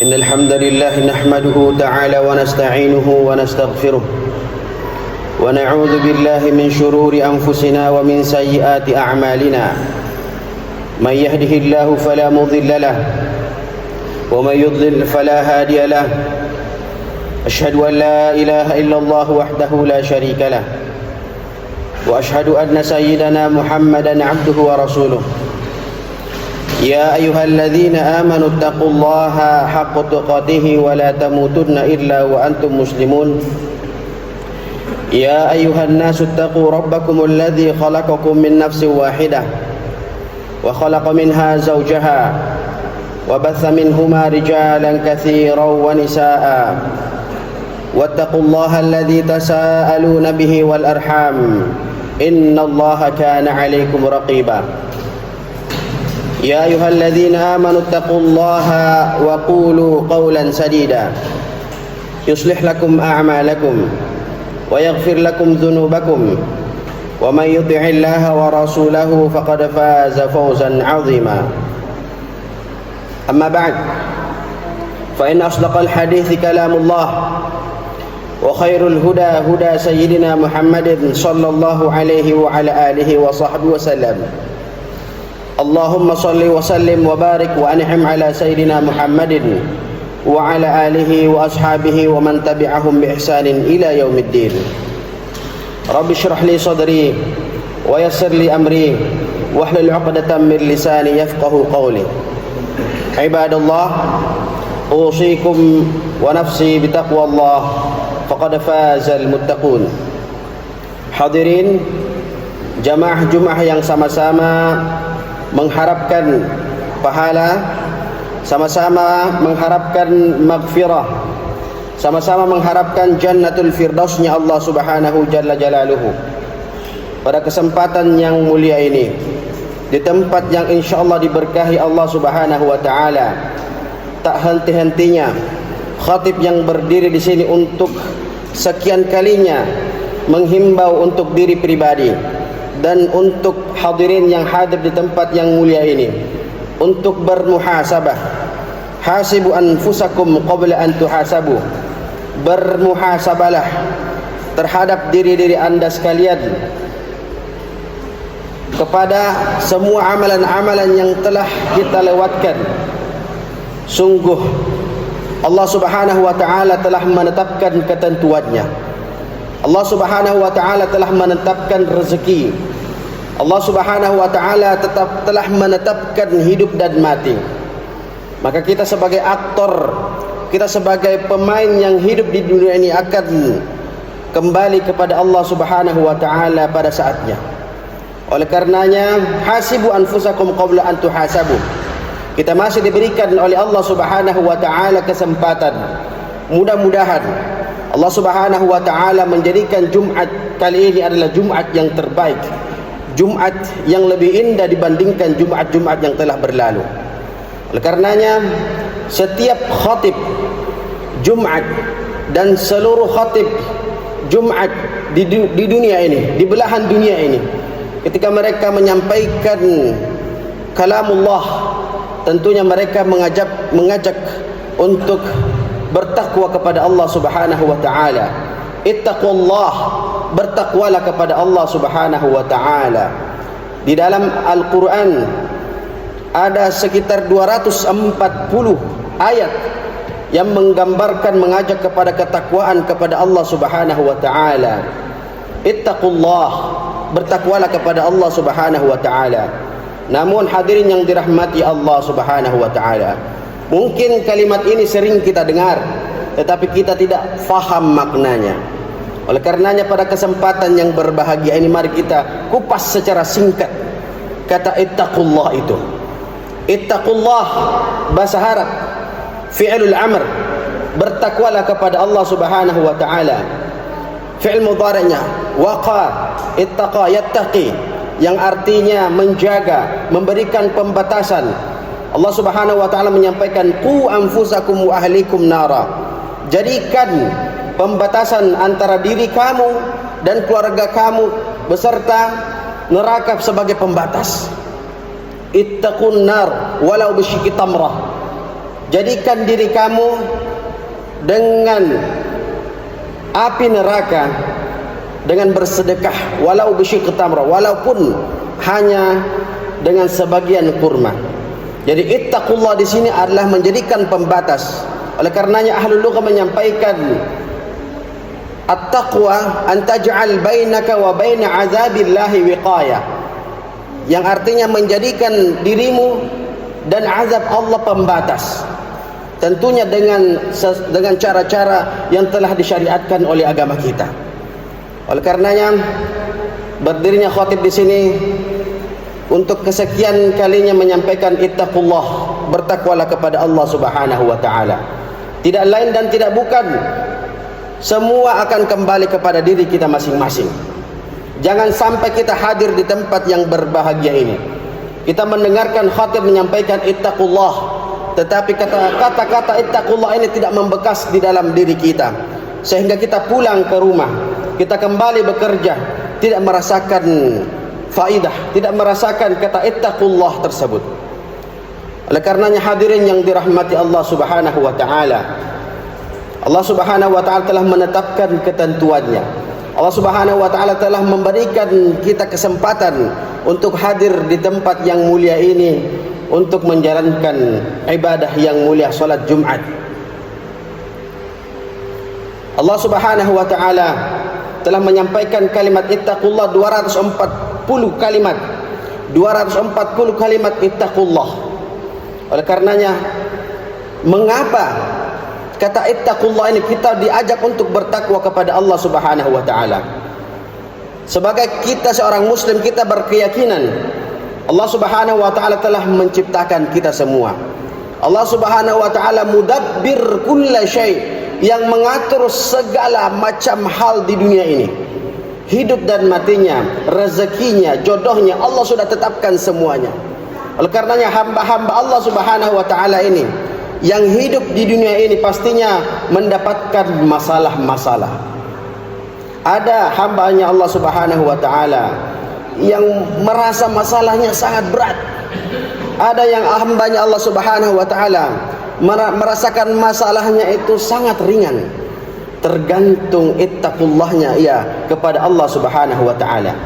إن الحمد لله نحمده تعالى ونستعينه ونستغفره ونعوذ بالله من شرور أنفسنا ومن سيئات أعمالنا من يهده الله فلا مضل له ومن يضلل فلا هادي له أشهد أن لا إله إلا الله وحده لا شريك له وأشهد أن سيدنا محمدا عبده ورسوله يا أيها الذين آمنوا اتقوا الله حق تقاته ولا تموتن إلا وأنتم مسلمون يا أيها الناس اتقوا ربكم الذي خلقكم من نفس واحدة وخلق منها زوجها وبث منهما رجالا كثيرا ونساء واتقوا الله الذي تساءلون به والأرحام إن الله كان عليكم رقيبا يا أيها الذين آمنوا اتقوا الله وقولوا قولا سديدا يصلح لكم أعمالكم ويغفر لكم ذنوبكم ومن يطع الله ورسوله فقد فاز فوزا عظيما أما بعد فإن أصدق الحديث كلام الله وخير الهدى هدى سيدنا محمد صلى الله عليه وعلى آله وصحبه وسلم اللهم صل وسلم وبارك وأنعم على سيدنا محمد وعلى آله وأصحابه ومن تبعهم بإحسان إلى يوم الدين رب اشرح لي صدري ويسر لي أمري واحلل عقدة من لساني يفقه قولي عباد الله أوصيكم ونفسي بتقوى الله فقد فاز المتقون. Hadirin jamaah yang sama-sama mengharapkan pahala, sama-sama mengharapkan maghfirah, sama-sama mengharapkan jannatul firdausnya Allah subhanahu jalla jalaluhu. Pada kesempatan yang mulia ini, di tempat yang insyaAllah diberkahi Allah subhanahu wa ta'ala, tak henti-hentinya khatib yang berdiri di sini untuk sekian kalinya menghimbau untuk diri pribadi dan untuk hadirin yang hadir di tempat yang mulia ini untuk bermuhasabah. Hasibu anfusakum qabla an tuhasabu. Bermuhasabalah terhadap diri-diri anda sekalian kepada semua amalan-amalan yang telah kita lewatkan. Sungguh Allah subhanahu wa ta'ala telah menetapkan ketentuannya. Allah subhanahu wa ta'ala telah menetapkan rezeki. Allah subhanahu wa ta'ala telah menetapkan hidup dan mati. Maka kita sebagai aktor, kita sebagai pemain yang hidup di dunia ini akan kembali kepada Allah subhanahu wa ta'ala pada saatnya. Oleh karenanya, hasibu anfusakum qabla an tuhasabu. Kita masih diberikan oleh Allah subhanahu wa ta'ala kesempatan. Mudah-mudahan Allah subhanahu wa ta'ala menjadikan Jumat kali ini adalah Jumat yang terbaik, Jumat yang lebih indah dibandingkan Jumat-Jumat yang telah berlalu. Oleh karenanya, setiap khatib Jumat dan seluruh khatib Jumat di dunia ini, di belahan dunia ini, ketika mereka menyampaikan kalamullah, tentunya mereka mengajak untuk bertakwa kepada Allah subhanahu wa ta'ala. Ittaqullah, bertakwalah kepada Allah subhanahu wa ta'ala. Di dalam Al-Quran ada sekitar 240 ayat yang menggambarkan, mengajak kepada ketakwaan kepada Allah subhanahu wa ta'ala. Ittaqullah, bertakwalah kepada Allah subhanahu wa ta'ala. Namun hadirin yang dirahmati Allah subhanahu wa ta'ala, mungkin kalimat ini sering kita dengar, tetapi kita tidak faham maknanya. Oleh karenanya pada kesempatan yang berbahagia ini, mari kita kupas secara singkat kata ittaqullah itu. Ittaqullah bahasa Arab fi'lul amr, bertakwalah kepada Allah subhanahu wa ta'ala. Fi'il mudhari'nya waqa, ittaqa yattaqi, yang artinya menjaga, memberikan pembatasan. Allah subhanahu wa ta'ala menyampaikan qu anfusakum wa ahlikum nara. Jadikan pembatasan antara diri kamu dan keluarga kamu beserta neraka sebagai pembatas. Ittaqun nar walau bisyikki tamrah. jadikan diri kamu dengan api neraka dengan bersedekah walau bisyikh tamra, walaupun hanya dengan sebagian kurma. Jadi ittaqullah di sini adalah menjadikan pembatas. Oleh karenanya ahlul lughah menyampaikan at-taqwa an taj'al bainaka wa baina 'adzabillahi wiqayah, yang artinya menjadikan dirimu dan azab Allah pembatas. Tentunya dengan cara-cara yang telah disyariatkan oleh agama kita. Oleh karenanya berdirinya khatib di sini untuk kesekian kalinya menyampaikan ittaqullah, bertakwalah kepada Allah Subhanahu wa taala. Tidak lain dan tidak bukan, semua akan kembali kepada diri kita masing-masing. Jangan sampai kita hadir di tempat yang berbahagia ini, kita mendengarkan khatib menyampaikan ittaqullah, tetapi kata-kata ittaqullah ini tidak membekas di dalam diri kita, sehingga kita pulang ke rumah, kita kembali bekerja, tidak merasakan faidah, tidak merasakan kata ittaqullah tersebut. Oleh karenanya hadirin yang dirahmati Allah Subhanahu wa taala, Allah Subhanahu wa taala telah menetapkan ketentuannya. Allah Subhanahu wa taala telah memberikan kita kesempatan untuk hadir di tempat yang mulia ini untuk menjalankan ibadah yang mulia, salat Jumat. Allah Subhanahu wa taala telah menyampaikan kalimat ittaqullah 240 kalimat. 240 kalimat ittaqullah. Oleh karenanya, mengapa kata ittaqullah ini kita diajak untuk bertakwa kepada Allah Subhanahu wa taala? Sebagai kita seorang muslim, kita berkeyakinan Allah Subhanahu wa taala telah menciptakan kita semua. Allah Subhanahu wa taala mudabbir kulla syai', yang mengatur segala macam hal di dunia ini. Hidup dan matinya, rezekinya, jodohnya, Allah sudah tetapkan semuanya. Oleh karenanya hamba-hamba Allah Subhanahu wa taala ini yang hidup di dunia ini pastinya mendapatkan masalah-masalah. Ada hambanya Allah Subhanahu wa taala yang merasa masalahnya sangat berat. Ada yang hambanya Allah Subhanahu wa taala merasakan masalahnya itu sangat ringan. Tergantung ittaqullahnya ia kepada Allah Subhanahu wa taala.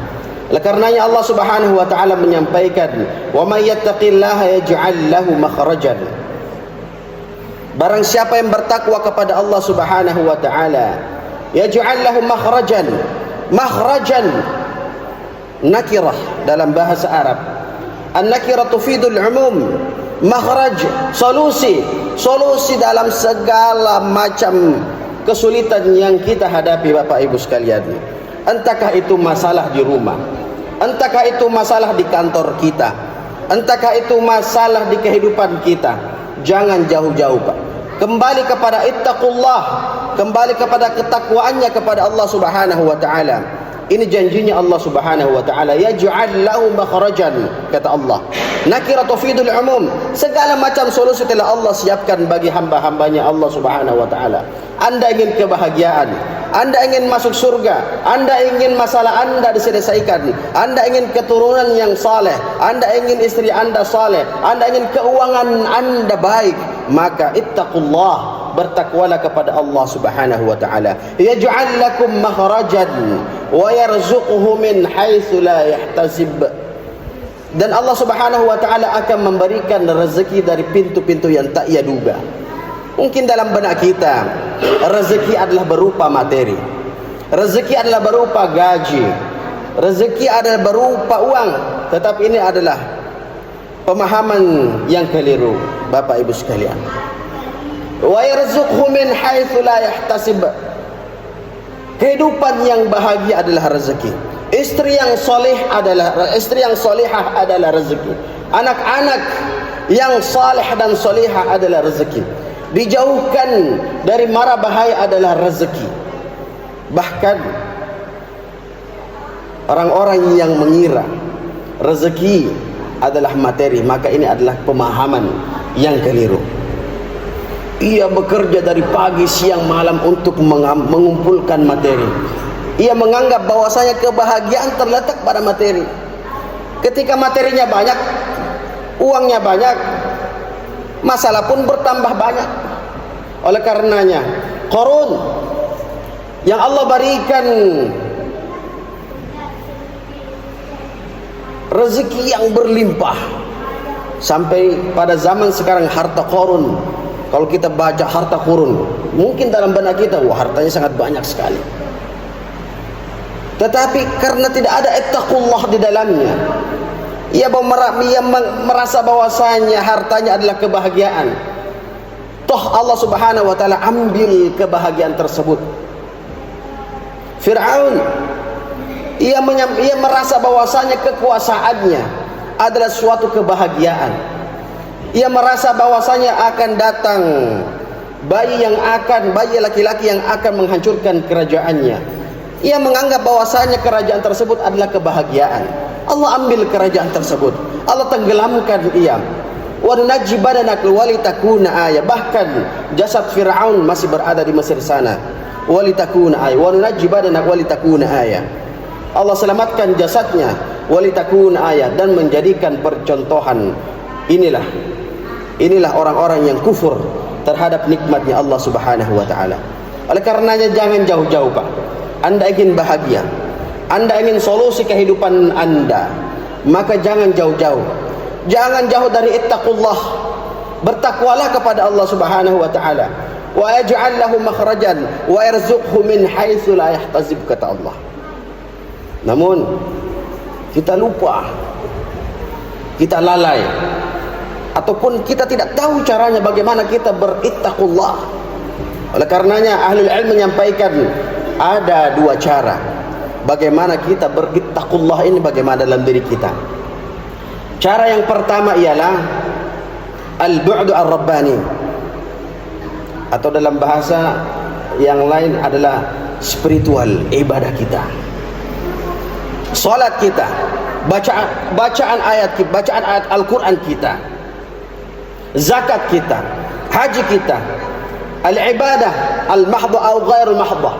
Oleh karenanya Allah Subhanahu wa taala menyampaikan, "Wa may yattaqillaha yaj'al lahu makhrajan." Barang siapa yang bertakwa kepada Allah Subhanahu wa taala, yaj'al lahu makhrajan. Makhrajan nakirah dalam bahasa Arab. An-nakirah tufidul umum. Makhraj, solusi dalam segala macam kesulitan yang kita hadapi, Bapak Ibu sekalian. Entahkah itu masalah di rumah, entahkah itu masalah di kantor kita, entahkah itu masalah di kehidupan kita, jangan jauh-jauh, Pak. Kembali kepada ittaqullah, kembali kepada ketakwaannya kepada Allah Subhanahu wa taala. Ini janjinya Allah Subhanahu wa taala, yaj'al lahu makhrajan, kata Allah. Nakirah tufidul umum. Segala macam solusi telah Allah siapkan bagi hamba-hambanya Allah Subhanahu wa taala. Anda ingin kebahagiaan, Anda ingin masuk surga, Anda ingin masalah Anda diselesaikan, Anda ingin keturunan yang saleh, Anda ingin istri Anda saleh, Anda ingin keuangan Anda baik, maka ittaqullah, bertakwalah kepada Allah Subhanahu wa taala. Yaj'al lakum makhrajan wa yarzuquhu min haitsu la yahtasib. Dan Allah Subhanahu wa taala akan memberikan rezeki dari pintu-pintu yang tak ia duga. Mungkin dalam benak kita rezeki adalah berupa materi, rezeki adalah berupa gaji, rezeki adalah berupa uang, tetapi ini adalah pemahaman yang keliru, Bapak Ibu sekalian. Wa yarzuqhu min haitsu la yahtasib. Kehidupan yang bahagia adalah rezeki. Istri yang salihah adalah rezeki. Anak-anak yang saleh dan salihah adalah rezeki. Dijauhkan dari mara bahaya adalah rezeki. Bahkan orang-orang yang mengira rezeki adalah materi, maka ini adalah pemahaman yang keliru. Ia bekerja dari pagi, siang, malam untuk mengumpulkan materi. Ia menganggap bahwasanya kebahagiaan terletak pada materi. Ketika materinya banyak, uangnya banyak, masalah pun bertambah banyak. Oleh karenanya Qarun yang Allah berikan rezeki yang berlimpah, sampai pada zaman sekarang harta Qarun, kalau kita baca harta Qarun, mungkin dalam benak kita, wah hartanya sangat banyak sekali. Tetapi karena tidak ada ittaqullah di dalamnya, ia merasa bahwasanya hartanya adalah kebahagiaan. Toh Allah Subhanahu wa taala ambil kebahagiaan tersebut. Fir'aun ia merasa bahwasanya kekuasaannya adalah suatu kebahagiaan. Ia merasa bahwasanya akan datang bayi laki-laki yang akan menghancurkan kerajaannya. Ia menganggap bahwasanya kerajaan tersebut adalah kebahagiaan. Allah ambil kerajaan tersebut, Allah tenggelamkan ia. Wa nunajji badanaka walitakuna ayah. Bahkan jasad Fir'aun masih berada di Mesir sana. Walitakuna ayah. Wa nunajji badanaka walitakuna ayah. Allah selamatkan jasadnya, walitakuna ayah, dan menjadikan percontohan. Inilah orang-orang yang kufur terhadap nikmatnya Allah Subhanahu wa taala. Oleh karenanya jangan jauh-jauh, Pak. Anda ingin bahagia, Anda ingin solusi kehidupan Anda, maka jangan jauh-jauh. Jangan jauh dari ittaqullah. Bertakwalah kepada Allah Subhanahu wa taala. Wa yaj'al lahu makhrajan wa yarzuqhu min haitsu la yahtasib, kata Allah. Namun kita lupa, kita lalai, ataupun kita tidak tahu caranya bagaimana kita berittaqullah. Oleh karenanya ahlul ilm menyampaikan ada dua cara bagaimana kita berittaqullah ini, bagaimana dalam diri kita. Cara yang pertama ialah al-bu'du ar-rabbani, atau dalam bahasa yang lain adalah spiritual, ibadah kita, salat kita, bacaan ayat Al-Quran kita, zakat kita, haji kita, al-ibadah al-mahdha atau ghairul mahdha.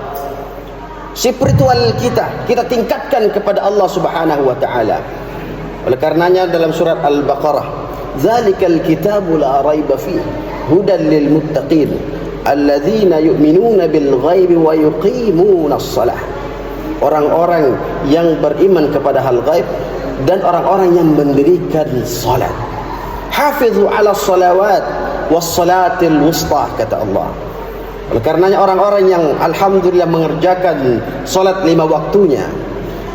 Spiritual kita tingkatkan kepada Allah Subhanahu wa taala. Oleh karenanya dalam surat Al-Baqarah, "Dzalikal kitabu la raiba fihi hudan lil muttaqin alladzina yu'minuna bil ghaibi wa yuqimunas shalah." Orang-orang yang beriman kepada hal gaib dan orang-orang yang mendirikan salat. Hafizu 'ala shalawat was salatil wusta, kata Allah. Oleh karenanya orang-orang yang alhamdulillah mengerjakan salat 5 waktunya,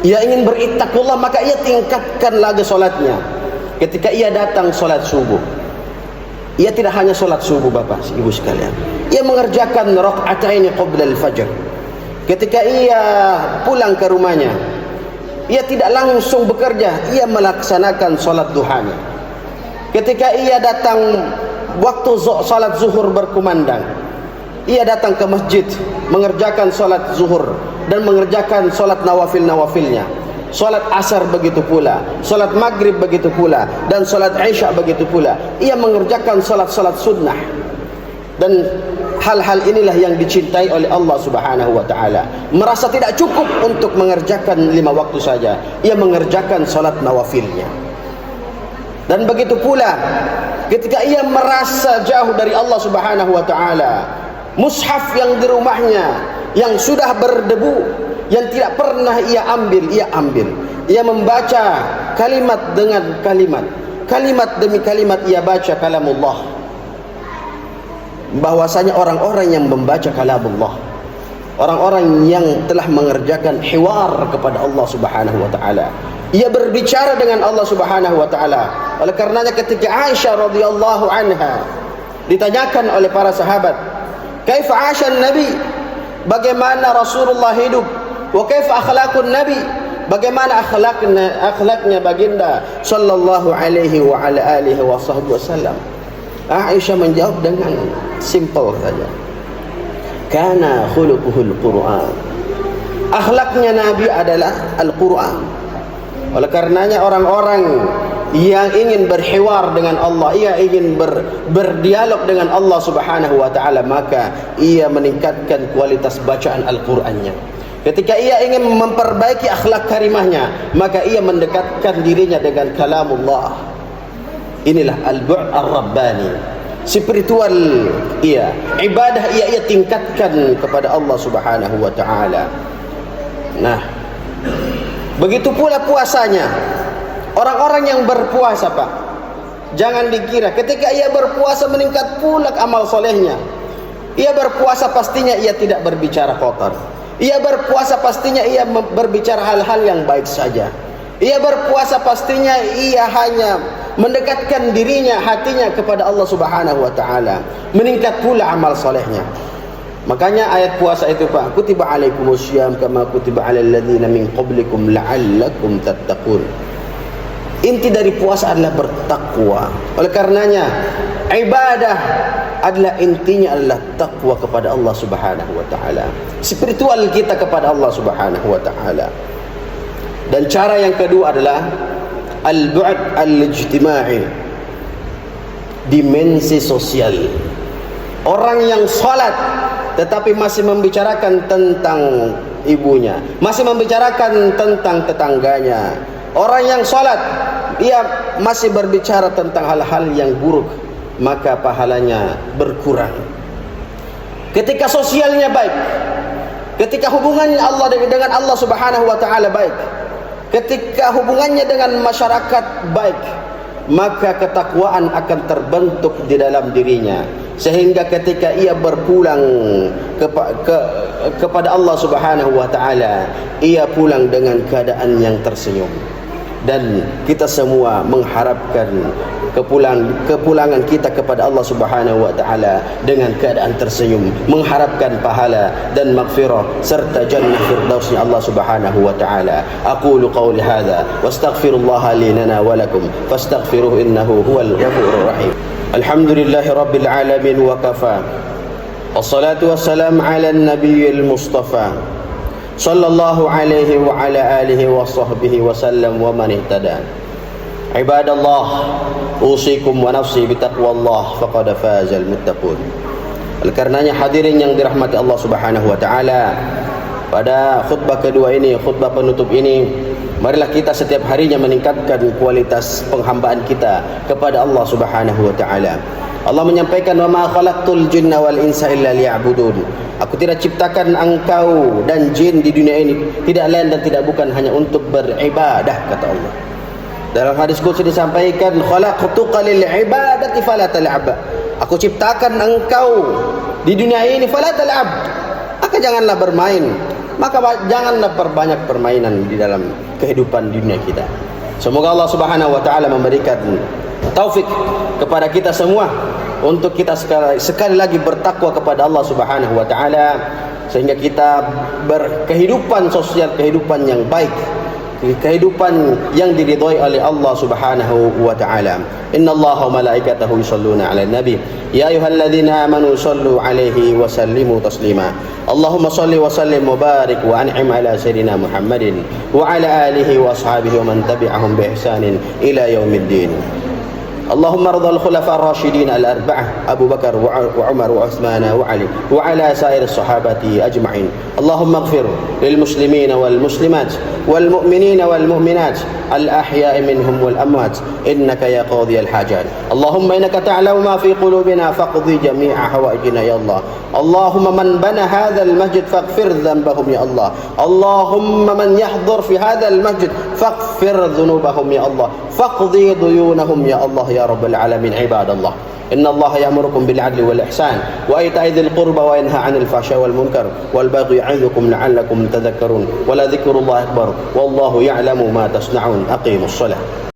ia ingin berittaqullah, maka ia tingkatkan lagi salatnya. Ketika ia datang salat subuh, ia tidak hanya salat subuh, Bapak Ibu sekalian, ia mengerjakan raka'ataini qabla al-fajr. Ketika ia pulang ke rumahnya, ia tidak langsung bekerja, ia melaksanakan salat duhanya. Ketika ia datang waktu salat zuhur berkumandang, ia datang ke masjid mengerjakan salat zuhur dan mengerjakan salat nawafilnya. Salat asar begitu pula, salat maghrib begitu pula, dan salat isya begitu pula. Ia mengerjakan salat-salat sunnah. Dan hal-hal inilah yang dicintai oleh Allah Subhanahu wa taala. Merasa tidak cukup untuk mengerjakan 5 waktu saja, ia mengerjakan salat nawafilnya. Dan begitu pula ketika ia merasa jauh dari Allah Subhanahu wa taala, mushaf yang di rumahnya yang sudah berdebu, yang tidak pernah ia ambil. Ia membaca kalimat dengan kalimat, kalimat demi kalimat ia baca kalamullah. Bahwasanya orang-orang yang membaca kalamullah, orang-orang yang telah mengerjakan hiwar kepada Allah Subhanahu wa taala, ia berbicara dengan Allah Subhanahu wa taala. Oleh karenanya ketika Aisyah radhiyallahu anha ditanyakan oleh para sahabat, "Kaifa 'ashan nabi?" Bagaimana Rasulullah hidup? Wa kaifa akhlaqun nabi? Bagaimana akhlaknya baginda sallallahu alaihi wa ala alihi wa sahbihi wasallam? Aisyah menjawab dengan simple saja, kana khuluquhul Qur'an. Akhlaknya Nabi adalah Al-Quran. Oleh karenanya orang-orang yang ingin berhiwar dengan Allah, ia ingin berdialog dengan Allah Subhanahu wa taala, maka ia meningkatkan kualitas bacaan Al-Qur'annya. Ketika ia ingin memperbaiki akhlak karimahnya, maka ia mendekatkan dirinya dengan kalamullah. Inilah al-bu' ar-rabbani, spiritual ia, ibadah ia tingkatkan kepada Allah Subhanahu wa taala. Nah, begitu pula puasanya. Orang-orang yang berpuasa, Pak, jangan dikira ketika ia berpuasa meningkat pula amal solehnya. Ia berpuasa pastinya ia tidak berbicara kotor. Ia berpuasa pastinya ia berbicara hal-hal yang baik saja. Ia berpuasa pastinya ia hanya mendekatkan dirinya, hatinya kepada Allah Subhanahu wa taala. Meningkat pula amal solehnya. Makanya ayat puasa itu, Pak, kutiba alaikumussyam kama kutiba alal ladzina min qablikum la'allakum tattaqun. Inti dari puasa adalah bertakwa. Oleh karenanya ibadah adalah intinya adalah takwa kepada Allah Subhanahu wa taala. Spiritual kita kepada Allah Subhanahu wa taala. Dan cara yang kedua adalah al-bu'd al-ijtima'i, dimensi sosial. Orang yang salat tetapi masih membicarakan tentang ibunya, masih membicarakan tentang tetangganya. Orang yang salat ia masih berbicara tentang hal-hal yang buruk, maka pahalanya berkurang. Ketika sosialnya baik, ketika hubungannya Allah dengan Allah Subhanahu wa taala baik, ketika hubungannya dengan masyarakat baik, maka ketakwaan akan terbentuk di dalam dirinya, sehingga ketika ia berpulang kepada Allah Subhanahu wa taala, ia pulang dengan keadaan yang tersenyum. Dan kita semua mengharapkan kepulangan kita kepada Allah Subhanahu wa taala dengan keadaan tersenyum, mengharapkan pahala dan maghfirah serta jannah firdausnya Allah Subhanahu wa taala. Aqulu qawli hadza wastaghfirullaha li lana wa lakum fastaghfiruhu innahu huwal ghafurur rahim. Alhamdulillahi rabbil alamin wa kafa. Wassalatu wassalamu ala nabiyil mustafa sallallahu alaihi wa ala alihi wa sahbihi wa sallam wa man ihtada. Ibadallah, usikum wa nafsi bitaqwallah faqad fazal muttaqun. Oleh karenanya hadirin yang dirahmati Allah Subhanahu wa taala, pada khutbah kedua ini, khutbah penutup ini, marilah kita setiap harinya meningkatkan kualitas penghambaan kita kepada Allah Subhanahu wa taala. Allah menyampaikan, wa ma khalaqtul jinna wal insa illa liya'budun. Aku tidak ciptakan engkau dan jin di dunia ini tidak lain dan tidak bukan hanya untuk beribadah, kata Allah. Dalam hadis qudsi disampaikan, khalaqtuka lil ibadati fala tal'ab. Aku ciptakan engkau di dunia ini fala tal'ab, maka janganlah bermain, maka janganlah perbanyak permainan di dalam kehidupan dunia kita. Semoga Allah Subhanahu wa taala memberikan taufik kepada kita semua untuk kita sekali lagi bertakwa kepada Allah Subhanahu wa taala, sehingga kita berkehidupan sosial, kehidupan yang baik, kehidupan yang diridhai oleh Allah Subhanahu wa taala. Innallaha wa malaikatahu yusholluna 'alan nabi ya ayyuhalladzina amanu shallu 'alaihi wa sallimu taslima. Allahumma shalli wa sallim wa barik wa an'im ala sayyidina Muhammadin wa ala alihi wa ashabihi wa man tabi'ahum bi ihsanin ila yaumiddin. اللهم ارض الخلفاء الراشدين الأربعة أبو بكر وعمر وعثمان وعلي وعلى سائر الصحابة أجمعين. اللهم اغفر للمسلمين والمسلمات والمؤمنين والمؤمنات الأحياء منهم والأموات إنك يا قاضي الحاجات. اللهم إنك تعلم ما في قلوبنا فاقضي جميع حوائجنا يا الله. اللهم من بنى هذا المسجد فاغفر ذنبهم يا الله. اللهم من يحضر في هذا المسجد فاغفر ذنوبهم يا الله. فاقضي ديونهم يا الله يا رب العالمين. عباد الله، إن الله يأمركم بالعدل والإحسان وإيتاء ذي القربى وينهى عن الفحشاء والمنكر والبغي يعظكم لعلكم تذكرون ولذكر الله أكبر والله يعلم ما تصنعون. أقيموا الصلاة.